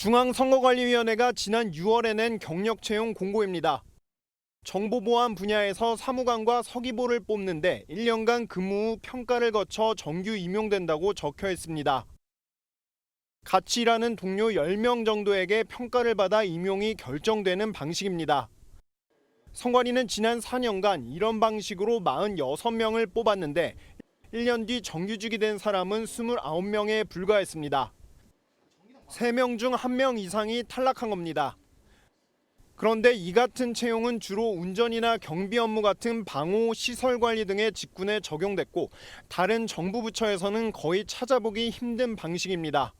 중앙선거관리위원회가 지난 6월에 낸 경력 채용 공고입니다. 정보보안 분야에서 사무관과 서기보를 뽑는데 1년간 근무 후 평가를 거쳐 정규 임용된다고 적혀 있습니다. 같이 일하는 동료 10명 정도에게 평가를 받아 임용이 결정되는 방식입니다. 선관위는 지난 4년간 이런 방식으로 46명을 뽑았는데 1년 뒤 정규직이 된 사람은 29명에 불과했습니다. 3명 중 1명 이상이 탈락한 겁니다. 그런데 이 같은 채용은 주로 운전이나 경비 업무 같은 방호, 시설 관리 등의 직군에 적용됐고 다른 정부 부처에서는 거의 찾아보기 힘든 방식입니다.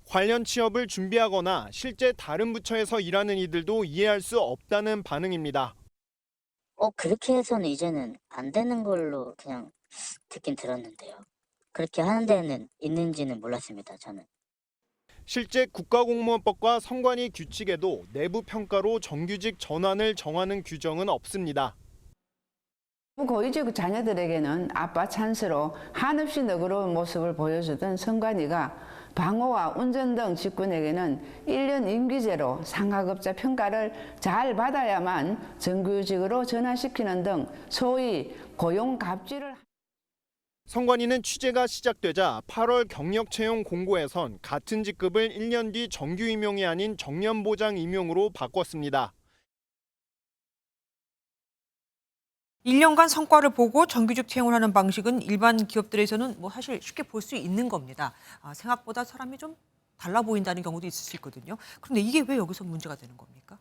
관련 취업을 준비하거나 실제 다른 부처에서 일하는 이들도 이해할 수 없다는 반응입니다. 그렇게 해서는 이제는 안 되는 걸로 그냥 듣긴 들었는데요. 그렇게 하는 데는 있는지는 몰랐습니다, 저는. 실제 국가공무원법과 선관위 규칙에도 내부 평가로 정규직 전환을 정하는 규정은 없습니다. 고위직 자녀들에게는 아빠 찬스로 한없이 너그러운 모습을 보여주던 선관위가 방호와 운전 등 직군에게는 1년 임기제로 상하급자 평가를 잘 받아야만 정규직으로 전환시키는 등 소위 고용갑질을 선관위는 취재가 시작되자 8월 경력 채용 공고에선 같은 직급을 1년 뒤 정규 임용이 아닌 정년보장 임용으로 바꿨습니다. 1년간 성과를 보고 정규직 채용을 하는 방식은 일반 기업들에서는 사실 쉽게 볼 수 있는 겁니다. 생각보다 사람이 좀 달라 보인다는 경우도 있을 수 있거든요. 그런데 이게 왜 여기서 문제가 되는 겁니까?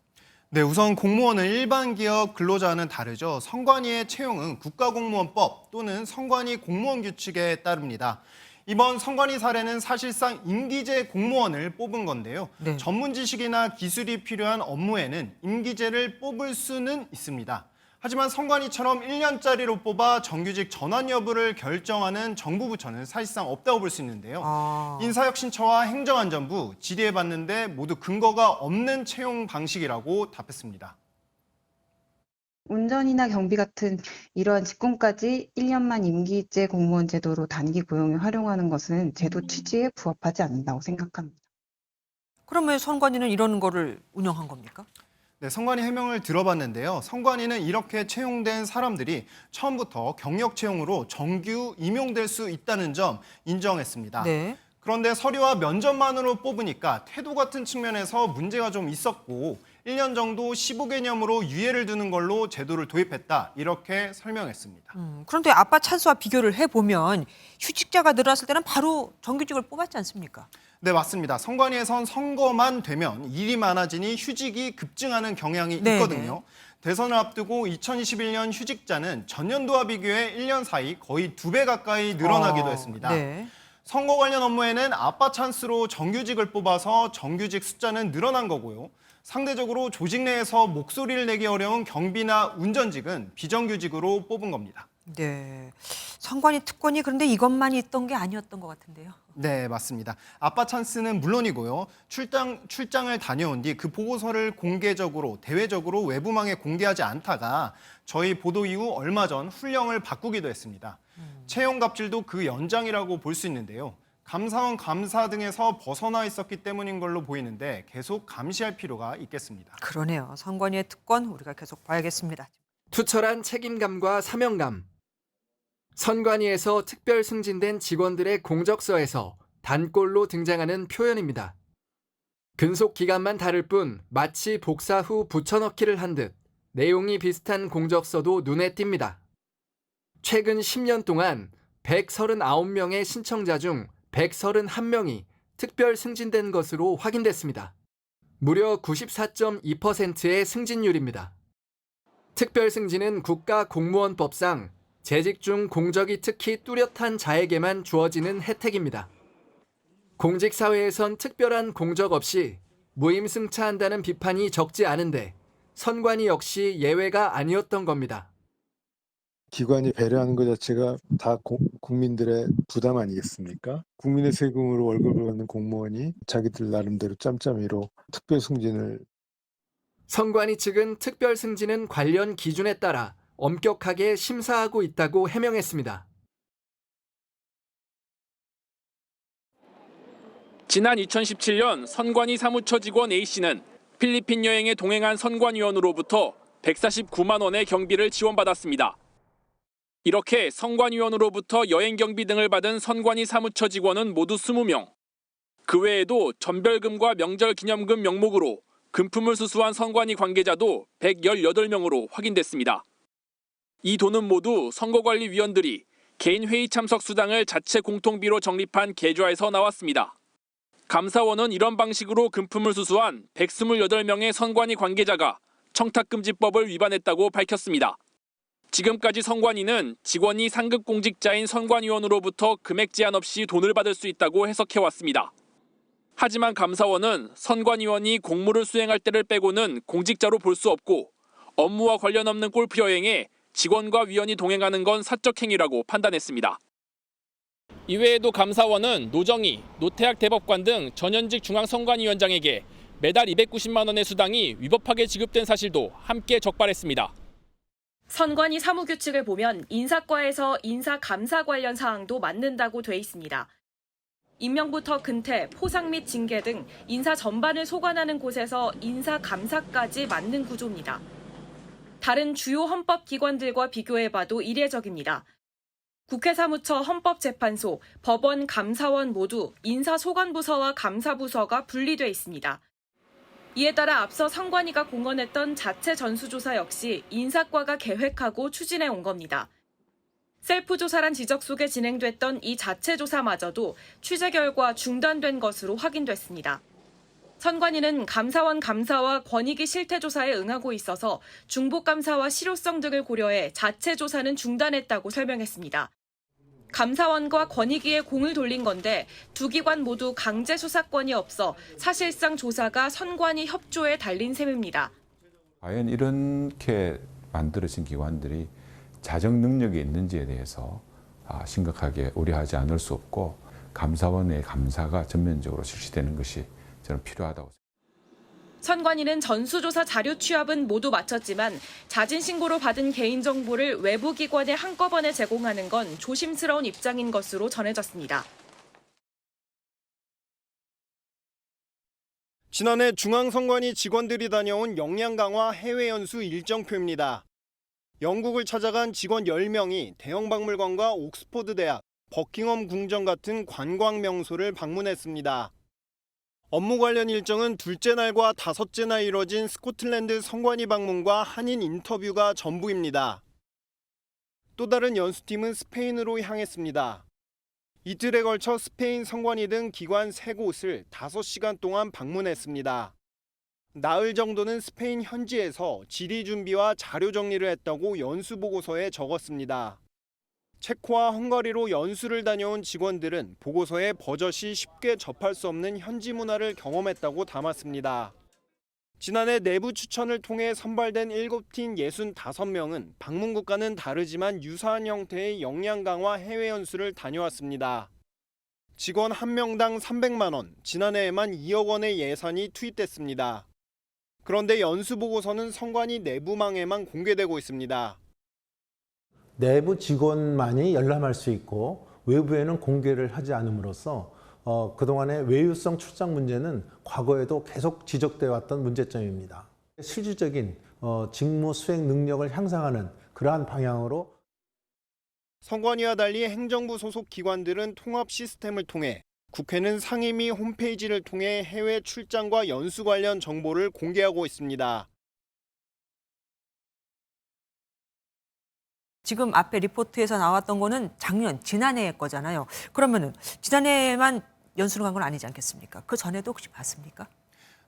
네, 우선 공무원은 일반 기업 근로자와는 다르죠. 선관위의 채용은 국가공무원법 또는 선관위 공무원 규칙에 따릅니다. 이번 선관위 사례는 사실상 임기제 공무원을 뽑은 건데요. 네. 전문 지식이나 기술이 필요한 업무에는 임기제를 뽑을 수는 있습니다. 하지만 선관위처럼 1년짜리로 뽑아 정규직 전환 여부를 결정하는 정부 부처는 사실상 없다고 볼 수 있는데요. 인사혁신처와 행정안전부 질의해봤는데 모두 근거가 없는 채용 방식이라고 답했습니다. 운전이나 경비 같은 이러한 직군까지 1년만 임기제 공무원 제도로 단기 고용에 활용하는 것은 제도 취지에 부합하지 않는다고 생각합니다. 그럼 왜 선관위는 이런 거를 운영한 겁니까? 네, 선관위 해명을 들어봤는데요. 선관위는 이렇게 채용된 사람들이 처음부터 경력 채용으로 정규 임용될 수 있다는 점 인정했습니다. 네. 그런데 서류와 면접만으로 뽑으니까 태도 같은 측면에서 문제가 좀 있었고 1년 정도 시보 개념으로 유예를 두는 걸로 제도를 도입했다. 이렇게 설명했습니다. 그런데 아빠 찬스와 비교를 해보면 휴직자가 늘어났을 때는 바로 정규직을 뽑았지 않습니까? 네, 맞습니다. 선관위에선 선거만 되면 일이 많아지니 휴직이 급증하는 경향이 있거든요. 대선을 앞두고 2021년 휴직자는 전년도와 비교해 1년 사이 거의 2배 가까이 늘어나기도 했습니다. 네. 선거 관련 업무에는 아빠 찬스로 정규직을 뽑아서 정규직 숫자는 늘어난 거고요. 상대적으로 조직 내에서 목소리를 내기 어려운 경비나 운전직은 비정규직으로 뽑은 겁니다. 네. 선관위 특권이 그런데 이것만 있던 게 아니었던 것 같은데요. 네, 맞습니다. 아빠 찬스는 물론이고요. 출장을 다녀온 뒤 그 보고서를 공개적으로, 대외적으로 외부망에 공개하지 않다가 저희 보도 이후 얼마 전 훈령을 바꾸기도 했습니다. 채용 갑질도 그 연장이라고 볼 수 있는데요. 감사원 감사 등에서 벗어나 있었기 때문인 걸로 보이는데 계속 감시할 필요가 있겠습니다. 그러네요. 선관위의 특권 우리가 계속 봐야겠습니다. 투철한 책임감과 사명감. 선관위에서 특별 승진된 직원들의 공적서에서 단골로 등장하는 표현입니다. 근속 기간만 다를 뿐 마치 복사 후 붙여넣기를 한 듯 내용이 비슷한 공적서도 눈에 띕니다. 최근 10년 동안 139명의 신청자 중 131명이 특별 승진된 것으로 확인됐습니다. 무려 94.2%의 승진율입니다. 특별 승진은 국가공무원법상 재직 중 공적이 특히 뚜렷한 자에게만 주어지는 혜택입니다. 공직사회에선 특별한 공적 없이 무임승차한다는 비판이 적지 않은데 선관위 역시 예외가 아니었던 겁니다. 기관이 배려하는 것 자체가 다 국민들의 부담 아니겠습니까? 국민의 세금으로 월급을 받는 공무원이 자기들 나름대로 짬짬이로 특별 승진을 선관위 측은 특별 승진은 관련 기준에 따라 엄격하게 심사하고 있다고 해명했습니다. 지난 2017년 선관위 사무처 직원 A씨는 필리핀 여행에 동행한 선관위원으로부터 149만 원의 경비를 지원받았습니다. 이렇게 선관위원으로부터 여행 경비 등을 받은 선관위 사무처 직원은 모두 20명. 그 외에도 전별금과 명절기념금 명목으로 금품을 수수한 선관위 관계자도 118명으로 확인됐습니다. 이 돈은 모두 선거관리위원들이 개인 회의 참석 수당을 자체 공통비로 적립한 계좌에서 나왔습니다. 감사원은 이런 방식으로 금품을 수수한 128명의 선관위 관계자가 청탁금지법을 위반했다고 밝혔습니다. 지금까지 선관위는 직원이 상급 공직자인 선관위원으로부터 금액 제한 없이 돈을 받을 수 있다고 해석해왔습니다. 하지만 감사원은 선관위원이 공무를 수행할 때를 빼고는 공직자로 볼 수 없고 업무와 관련 없는 골프 여행에 직원과 위원이 동행하는 건 사적 행위라고 판단했습니다. 이외에도 감사원은 노정희, 노태학 대법관 등 전현직 중앙선관위원장에게 매달 290만 원의 수당이 위법하게 지급된 사실도 함께 적발했습니다. 선관위 사무규칙을 보면 인사과에서 인사감사 관련 사항도 맞는다고 돼 있습니다. 임명부터 근태, 포상 및 징계 등 인사 전반을 소관하는 곳에서 인사감사까지 맞는 구조입니다. 다른 주요 헌법기관들과 비교해봐도 이례적입니다. 국회 사무처 헌법재판소, 법원, 감사원 모두 인사소관부서와 감사부서가 분리돼 있습니다. 이에 따라 앞서 선관위가 공언했던 자체 전수조사 역시 인사과가 계획하고 추진해 온 겁니다. 셀프조사란 지적 속에 진행됐던 이 자체 조사마저도 취재 결과 중단된 것으로 확인됐습니다. 선관위는 감사원 감사와 권익위 실태조사에 응하고 있어서 중복감사와 실효성 등을 고려해 자체 조사는 중단했다고 설명했습니다. 감사원과 권익위에 공을 돌린 건데 두 기관 모두 강제 수사권이 없어 사실상 조사가 선관위 협조에 달린 셈입니다. 과연 이렇게 만들어진 기관들이 자정 능력이 있는지에 대해서 심각하게 우려하지 않을 수 없고 감사원의 감사가 전면적으로 실시되는 것이 저는 필요하다고 생각합니다. 선관위는 전수조사 자료 취합은 모두 마쳤지만 자진 신고로 받은 개인정보를 외부 기관에 한꺼번에 제공하는 건 조심스러운 입장인 것으로 전해졌습니다. 지난해 중앙선관위 직원들이 다녀온 역량 강화 해외 연수 일정표입니다. 영국을 찾아간 직원 10명이 대형박물관과 옥스퍼드 대학, 버킹엄 궁전 같은 관광 명소를 방문했습니다. 업무 관련 일정은 둘째 날과 다섯째 날 이뤄진 스코틀랜드 선관위 방문과 한인 인터뷰가 전부입니다. 또 다른 연수팀은 스페인으로 향했습니다. 이틀에 걸쳐 스페인 선관위 등 기관 3곳을 5시간 동안 방문했습니다. 나흘 정도는 스페인 현지에서 질의 준비와 자료 정리를 했다고 연수 보고서에 적었습니다. 체코와 헝가리로 연수를 다녀온 직원들은 보고서에 버젓이 쉽게 접할 수 없는 현지 문화를 경험했다고 담았습니다. 지난해 내부 추천을 통해 선발된 7팀 65명은 방문국과는 다르지만 유사한 형태의 역량 강화 해외 연수를 다녀왔습니다. 직원 1명당 300만 원, 지난해에만 2억 원의 예산이 투입됐습니다. 그런데 연수 보고서는 선관위 내부망에만 공개되고 있습니다. 내부 직원만이 열람할 수 있고 외부에는 공개를 하지 않음으로써 그동안의 외유성 출장 문제는 과거에도 계속 지적되어 왔던 문제점입니다. 실질적인 직무 수행 능력을 향상하는 그러한 방향으로 선관위와 달리 행정부 소속 기관들은 통합 시스템을 통해, 국회는 상임위 홈페이지를 통해 해외 출장과 연수 관련 정보를 공개하고 있습니다. 지금 앞에 리포트에서 나왔던 거는 지난해 거잖아요. 그러면은 지난해만 연수를 간 건 아니지 않겠습니까? 그 전에도 혹시 봤습니까?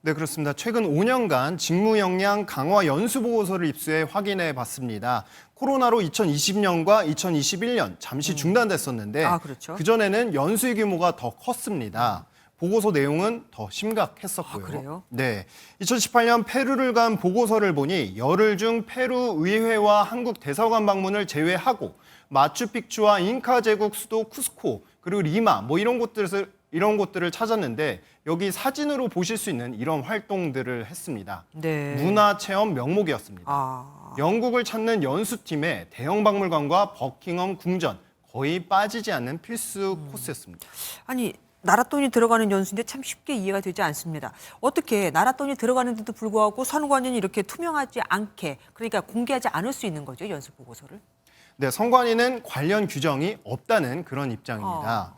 네, 그렇습니다. 최근 5년간 직무 역량 강화 연수 보고서를 입수해 확인해 봤습니다. 코로나로 2020년과 2021년 잠시 중단됐었는데 그렇죠. 그전에는 연수의 규모가 더 컸습니다. 보고서 내용은 더 심각했었고요. 그래요? 네, 2018년 페루를 간 보고서를 보니 열흘 중 페루 의회와 한국 대사관 방문을 제외하고 마추픽추와 잉카 제국 수도 쿠스코 그리고 리마 이런 곳들을 찾았는데 여기 사진으로 보실 수 있는 이런 활동들을 했습니다. 네. 문화 체험 명목이었습니다. 영국을 찾는 연수팀의 대형 박물관과 버킹엄 궁전 거의 빠지지 않는 필수 코스였습니다. 아니 나라 돈이 들어가는 연수인데 참 쉽게 이해가 되지 않습니다. 어떻게 나라 돈이 들어가는데도 불구하고 선관위는 이렇게 투명하지 않게, 그러니까 공개하지 않을 수 있는 거죠, 연수 보고서를? 네, 선관위는 관련 규정이 없다는 그런 입장입니다.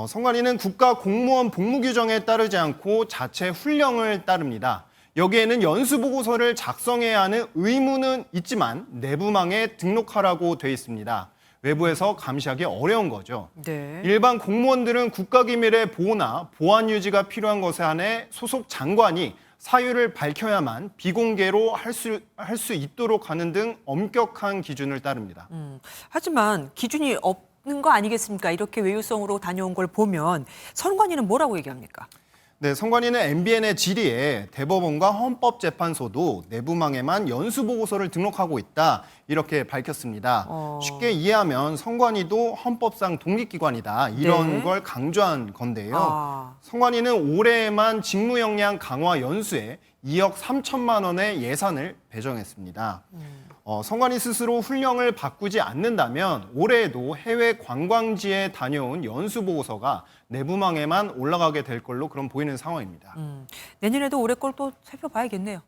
선관위는 국가 공무원 복무 규정에 따르지 않고 자체 훈령을 따릅니다. 여기에는 연수 보고서를 작성해야 하는 의무는 있지만 내부망에 등록하라고 돼 있습니다. 외부에서 감시하기 어려운 거죠. 네. 일반 공무원들은 국가기밀의 보호나 보안 유지가 필요한 것에 한해 소속 장관이 사유를 밝혀야만 비공개로 할 수 있도록 하는 등 엄격한 기준을 따릅니다. 하지만 기준이 없는 거 아니겠습니까? 이렇게 외유성으로 다녀온 걸 보면 선관위는 뭐라고 얘기합니까? 네, 선관위는 MBN의 질의에 대법원과 헌법재판소도 내부망에만 연수보고서를 등록하고 있다 이렇게 밝혔습니다. 쉽게 이해하면 선관위도 헌법상 독립기관이다 이런 네. 걸 강조한 건데요. 선관위는 올해에만 직무 역량 강화 연수에 2억 3천만 원의 예산을 배정했습니다. 선관위 스스로 훈령을 바꾸지 않는다면 올해에도 해외 관광지에 다녀온 연수 보고서가 내부망에만 올라가게 될 걸로 그럼 보이는 상황입니다. 내년에도 올해 걸 또 살펴봐야겠네요.